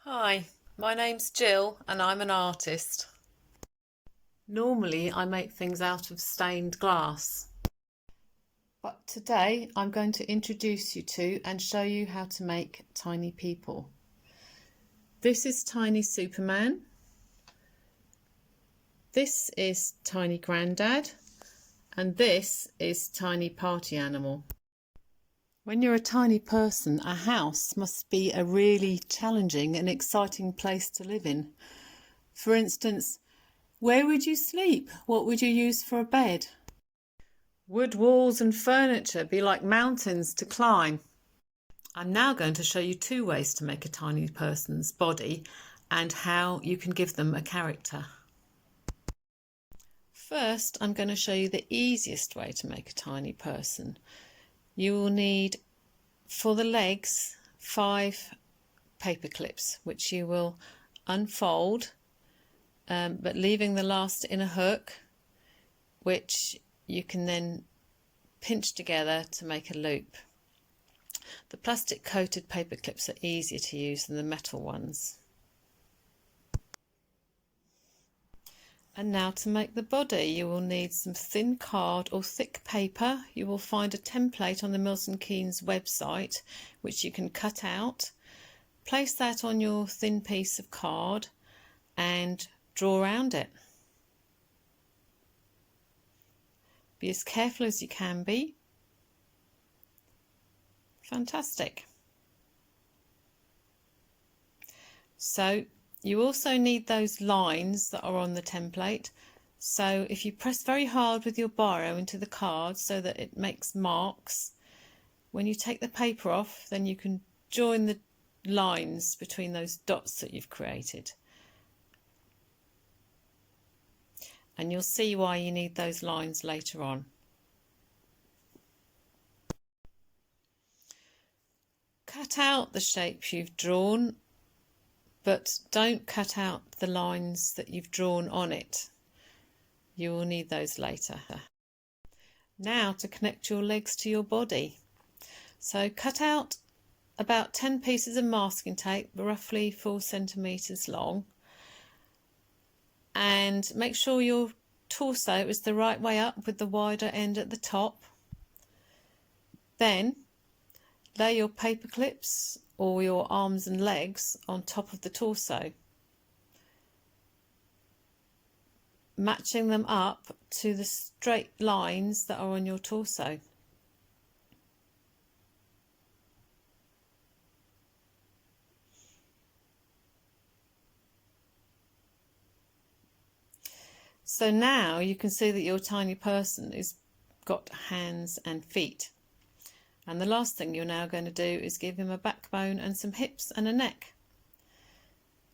Hi, my name's Jill and I'm an artist. Normally I make things out of stained glass, but today I'm going to introduce you to and show you how to make tiny people. This is Tiny Superman. This is Tiny Grandad, and this is Tiny Party Animal. When you're a tiny person, a house must be a really challenging and exciting place to live in. For instance, where would you sleep? What would you use for a bed? Would walls and furniture be like mountains to climb? I'm now going to show you two ways to make a tiny person's body and how you can give them a character. First, I'm going to show you the easiest way to make a tiny person. You will need, for the legs, 5 paper clips, which you will unfold, but leaving the last in a hook, which you can then pinch together to make a loop. The plastic coated paper clips are easier to use than the metal ones. And now to make the body, you will need some thin card or thick paper. You will find a template on the Milton Keynes website which you can cut out. Place that on your thin piece of card and draw around it. Be as careful as you can be. Fantastic. So you also need those lines that are on the template. So if you press very hard with your biro into the card so that it makes marks, when you take the paper off, then you can join the lines between those dots that you've created. And you'll see why you need those lines later on. Cut out the shapes you've drawn, but don't cut out the lines that you've drawn on it. You will need those later. Now to connect your legs to your body. So cut out about 10 pieces of masking tape, roughly 4 centimetres long, and make sure your torso is the right way up with the wider end at the top. Then lay your paper clips or your arms and legs on top of the torso, matching them up to the straight lines that are on your torso. So now you can see that your tiny person has got hands and feet. And the last thing you're now going to do is give him a backbone and some hips and a neck.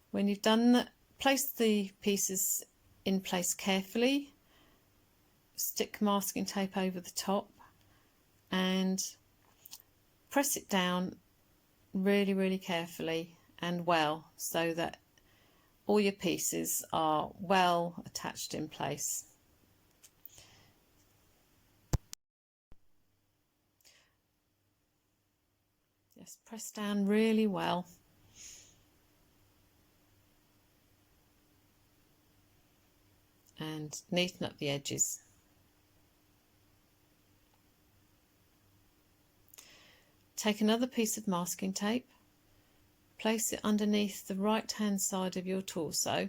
When you've done that, place the pieces in place carefully, stick masking tape over the top and press it down really carefully and well so that all your pieces are well attached in place. Just press down really well. And neaten up the edges. Take another piece of masking tape, place it underneath the right hand side of your torso.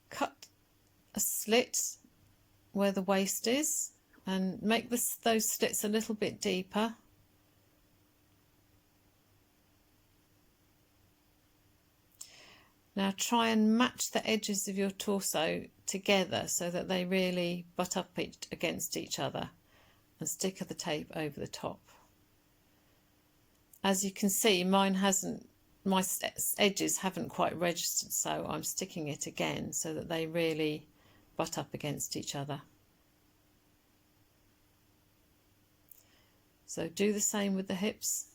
Cut a slit where the waist is and make those slits a little bit deeper. Now try and match the edges of your torso together so that they really butt up against each other, and stick the tape over the top. As you can see, my edges haven't quite registered, so I'm sticking it again so that they really butt up against each other. So do the same with the hips.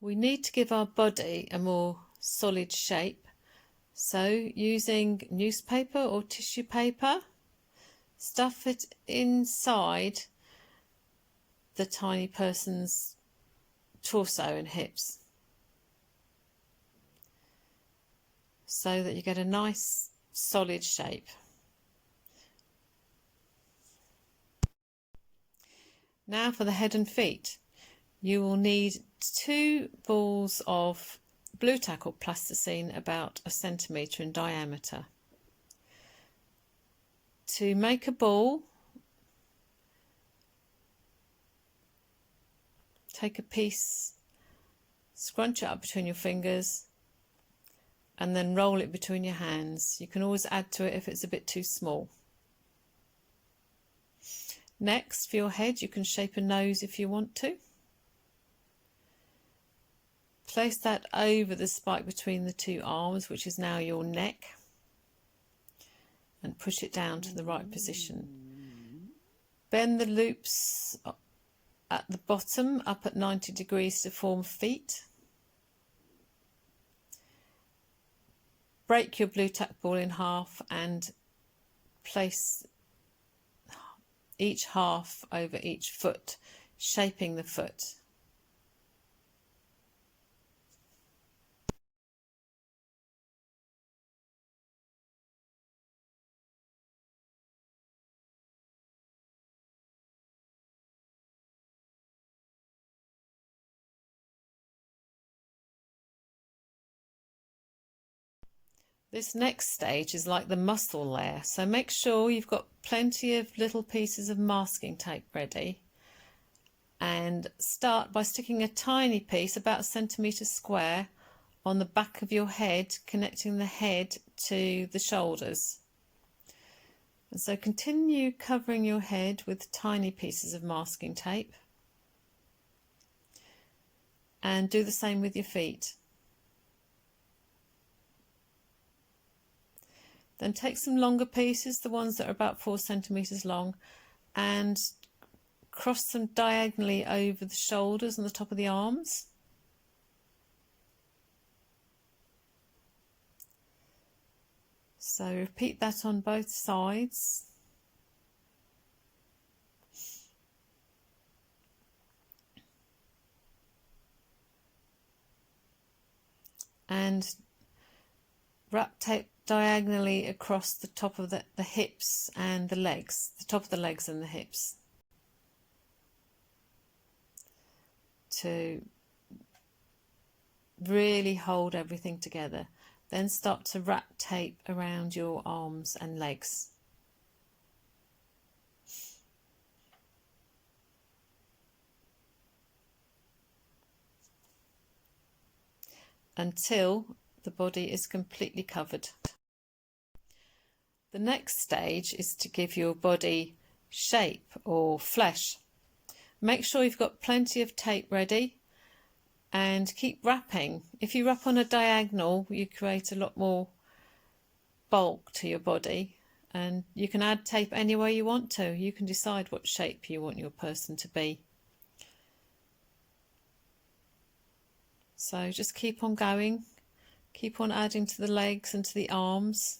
We need to give our body a more solid shape, so using newspaper or tissue paper, stuff it inside the tiny person's torso and hips so that you get a nice solid shape. Now for the head and feet. You will need 2 balls of blue tack or plasticine about 1 centimetre in diameter. To make a ball, take a piece, scrunch it up between your fingers and then roll it between your hands. You can always add to it if it's a bit too small. Next, for your head, you can shape a nose if you want to. Place that over the spike between the 2 arms, which is now your neck, and push it down to the right position. Bend the loops at the bottom up at 90 degrees to form feet. Break your blue tack ball in half and place each half over each foot, shaping the foot. This next stage is like the muscle layer, so make sure you've got plenty of little pieces of masking tape ready, and start by sticking a tiny piece, about 1 centimetre square, on the back of your head, connecting the head to the shoulders. And so continue covering your head with tiny pieces of masking tape, and do the same with your feet. Then take some longer pieces, the ones that are about 4 centimetres long, and cross them diagonally over the shoulders and the top of the arms. So repeat that on both sides. And wrap tape diagonally across the top of the hips and the legs, the top of the legs and the hips, to really hold everything together. Then start to wrap tape around your arms and legs. Until the body is completely covered. The next stage is to give your body shape or flesh. Make sure you've got plenty of tape ready and keep wrapping. If you wrap on a diagonal, you create a lot more bulk to your body, and you can add tape any way you want to. You can decide what shape you want your person to be. So just keep on going. Keep on adding to the legs and to the arms.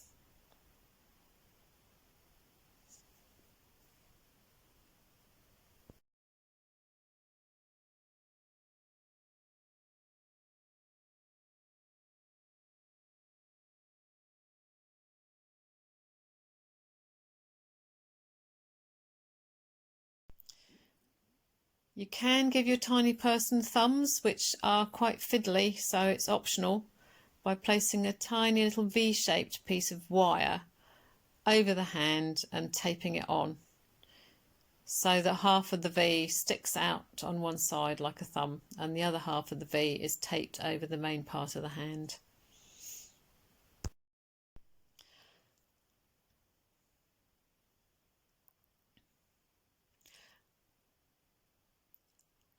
You can give your tiny person thumbs, which are quite fiddly, so it's optional, by placing a tiny little V-shaped piece of wire over the hand and taping it on, so that half of the V sticks out on one side like a thumb and the other half of the V is taped over the main part of the hand.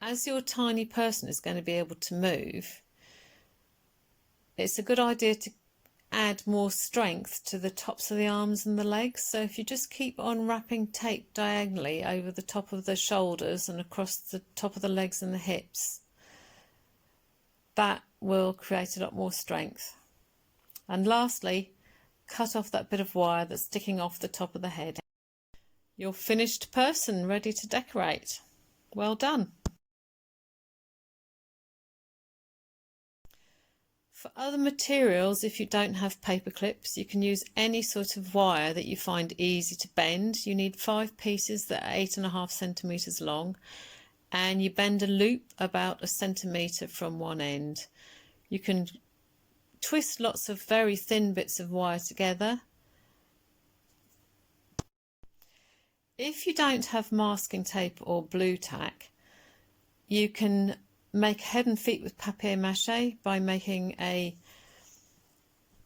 As your tiny person is going to be able to move, it's a good idea to add more strength to the tops of the arms and the legs. So if you just keep on wrapping tape diagonally over the top of the shoulders and across the top of the legs and the hips, That will create a lot more strength. And lastly, cut off that bit of wire that's sticking off the top of the head. Your finished person ready to decorate. Well done. For other materials, if you don't have paper clips, you can use any sort of wire that you find easy to bend. You need 5 pieces that are 8.5 centimetres long, and you bend a loop about 1 centimetre from one end. You can twist lots of very thin bits of wire together. If you don't have masking tape or blue tack, you can make head and feet with papier-mâché by making a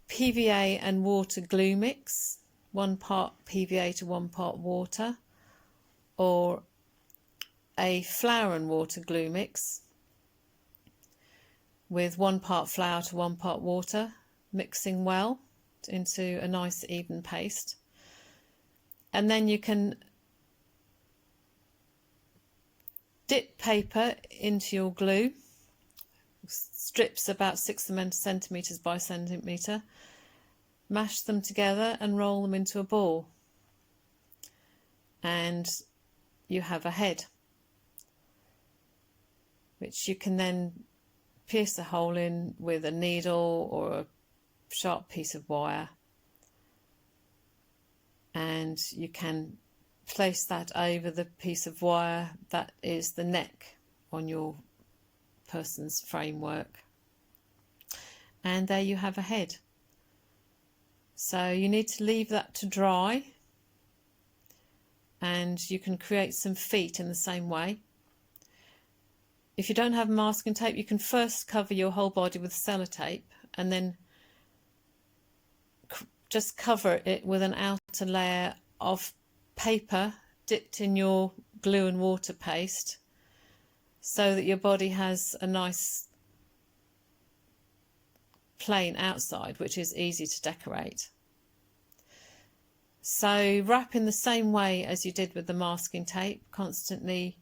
PVA and water glue mix, 1 part PVA to 1 part water, or a flour and water glue mix with 1 part flour to 1 part water, mixing well into a nice even paste. And then you can dip paper into your glue, strips about 6 centimetres by centimetre, mash them together and roll them into a ball, and you have a head, which you can then pierce a hole in with a needle or a sharp piece of wire, and you can place that over the piece of wire that is the neck on your person's framework, and there you have a head. So you need to leave that to dry, and you can create some feet in the same way. If you don't have masking tape, you can first cover your whole body with sellotape and then just cover it with an outer layer of paper dipped in your glue and water paste, so that your body has a nice plain outside, which is easy to decorate. So wrap in the same way as you did with the masking tape, constantly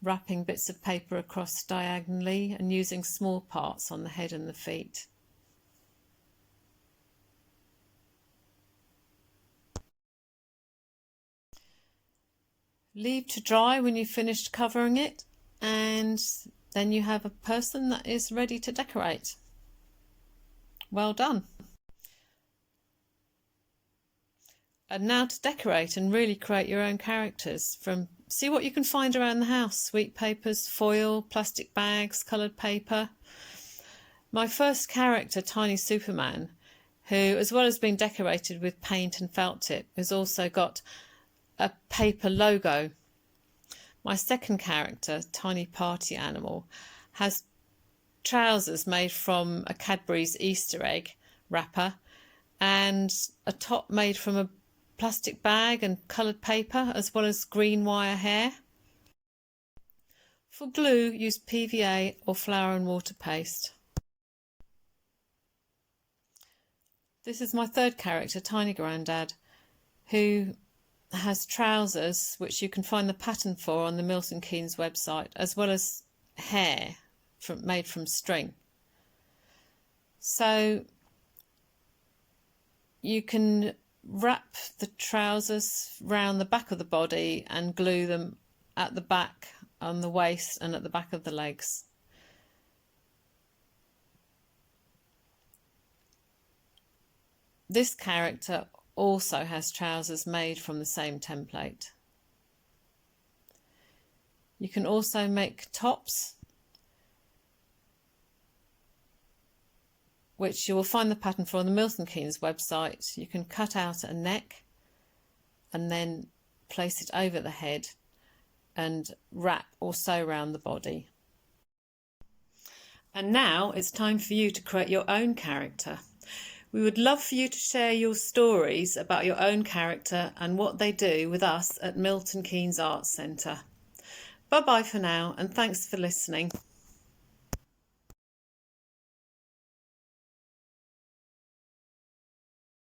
wrapping bits of paper across diagonally and using small parts on the head and the feet. Leave to dry when you've finished covering it, and then you have a person that is ready to decorate. Well done. And now to decorate and really create your own characters. See what you can find around the house: sweet papers, foil, plastic bags, coloured paper. My first character, Tiny Superman, who, as well as being decorated with paint and felt tip, has also got a paper logo. My second character, Tiny Party Animal, has trousers made from a Cadbury's Easter egg wrapper and a top made from a plastic bag and coloured paper, as well as green wire hair. For glue, use PVA or flour and water paste. This is my third character, Tiny Grandad, who has trousers which you can find the pattern for on the Milton Keynes website, as well as hair made from string. So you can wrap the trousers round the back of the body and glue them at the back, on the waist and at the back of the legs. This character also has trousers made from the same template. You can also make tops, which you will find the pattern for on the Milton Keynes website. You can cut out a neck and then place it over the head and wrap or sew around the body. And now it's time for you to create your own character. We would love for you to share your stories about your own character and what they do with us at Milton Keynes Arts Centre. Bye bye for now, and thanks for listening.